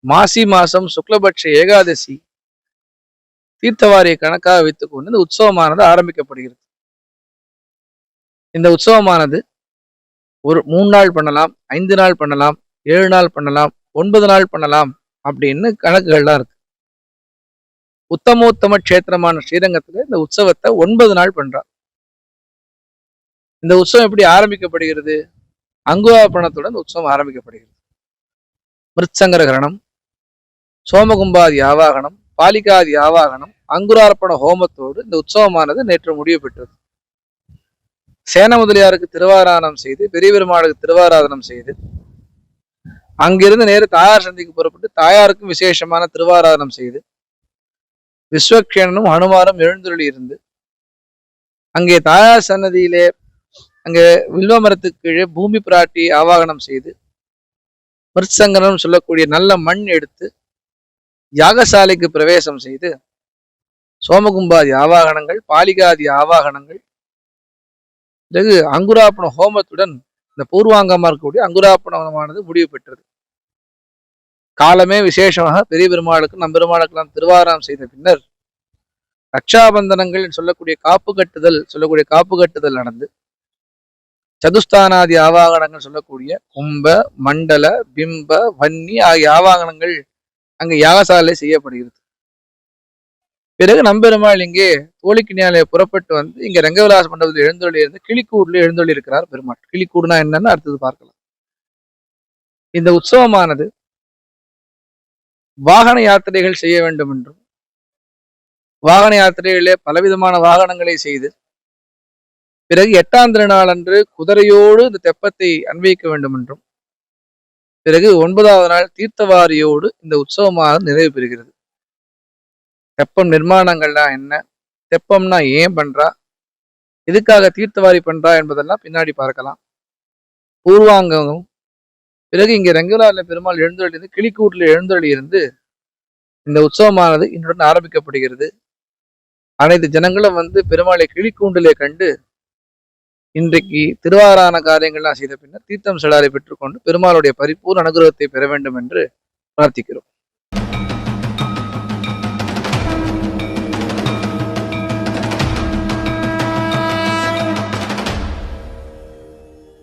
மாசி மாசம் சுக்லபட்ச ஏகாதசி தீர்த்தவாரியை கணக்காக வைத்துக் கொண்டு இந்த உற்சவமானது ஆரம்பிக்கப்படுகிறது. இந்த உற்சவமானது ஒரு 3 நாள் பண்ணலாம், 5 நாள் பண்ணலாம், 7 நாள் பண்ணலாம், 9 நாள் பண்ணலாம் அப்படின்னு கணக்குகள்லாம் இருக்கு. உத்தமோத்தம கஷேத்திரமான ஸ்ரீரங்கத்துல இந்த உற்சவத்தை 9 நாள் பண்றார். இந்த உற்சவம் எப்படி ஆரம்பிக்கப்படுகிறது? அங்குவார்ப்பணத்துடன் உற்சவம் ஆரம்பிக்கப்படுகிறது. மிருச்சங்கரகரணம், சோமகும்பாதி ஆவாகனம், பாலிகாதி ஆவாகனம், அங்குரார்ப்பண ஹோமத்தோடு இந்த உற்சவமானது நேற்று முடிவு பெற்றது. சேன முதலியாருக்கு திருவாராதனம் செய்து, பெரிய பெருமாளுக்கு திருவாராதனம் செய்து, அங்கிருந்து நேரு தாயார் சந்திக்கு புறப்பட்டு தாயாருக்கும் விசேஷமான திருவாராதனம் செய்து, விஸ்வக்ஷேனனும் ஹனுமாரும் எழுந்தருளி இருந்து, அங்கே தாயார் சன்னதியிலே அங்கே வில்வ மரத்துக்கு கீழே பூமி பிராட்டி ஆவாகனம் செய்து, மிருத்சங்கனம் சொல்லக்கூடிய நல்ல மண் எடுத்து யாகசாலைக்கு பிரவேசம் செய்து, சோமகும்பாதி ஆவாகனங்கள், பாலிகாதி ஆவாகனங்கள், பிறகு அங்குராப்பண ஹோமத்துடன் இந்த பூர்வாங்கமா இருக்கக்கூடிய அங்குராப்பணமானது முடிவு பெற்றது. காலமே விசேஷமாக பெரிய பெருமாளுக்கும் நம்பெருமாளுக்கெல்லாம் திருவாராம் செய்த பின்னர் ரக்ஷாபந்தனங்கள் சொல்லக்கூடிய காப்பு கட்டுதல் நடந்து, சதுஸ்தானாதி ஆவாகனங்கள் சொல்லக்கூடிய கும்ப, மண்டல, பிம்ப, வன்னி ஆகிய ஆவாகனங்கள் அங்கு யாகசாலை செய்யப்படுகிறது. பிறகு நம்பெருமாள் இங்கே தோழிக்கிணியாலே புறப்பட்டு வந்து இங்க ரங்கவிலாச மண்டபத்தில் எழுந்தொழி இருந்து கிளிக்கூடுல எழுந்தொழி இருக்கிறார் பெருமாள். கிளிக்கூடுனா என்னன்னு அடுத்தது பார்க்கலாம். இந்த உற்சவமானது வாகன யாத்திரைகள் செய்ய வேண்டும் என்றும், வாகன யாத்திரைகளிலே பலவிதமான வாகனங்களை செய்து, பிறகு 8ஆம் திருநாள் அன்று குதிரையோடு இந்த தெப்பத்தை அன்வைக்க வேண்டும் என்றும், பிறகு 9வது நாள் தீர்த்தவாரியோடு இந்த உற்சவமானது நிறைவு பெறுகிறது. தெப்பம் நிர்மாணங்கள்னா என்ன, தெப்பம்னா ஏன் பண்றா, எதுக்காக தீர்த்தவாரி பண்றா என்பதெல்லாம் பின்னாடி பார்க்கலாம். பூர்வாங்கமும் பிறகு இங்கே ரங்கநாத பெருமாள் எழுந்தொழி இருந்து கிளிக்கூட்டில் எழுந்தொழி இருந்து இந்த உற்சவமானது இன்றுடன் ஆரம்பிக்கப்படுகிறது. அனைத்து ஜனங்களும் வந்து பெருமாளை கிளிக்கூண்டிலே கண்டு இன்றைக்கு திருவாரான காரியங்கள்லாம் செய்த பின்னர் தீர்த்தம் செடாரை பெற்றுக்கொண்டு பெருமாளுடைய பரிபூர்ண அனுகிரகத்தை பெற வேண்டும் என்று பிரார்த்திக்கிறோம்.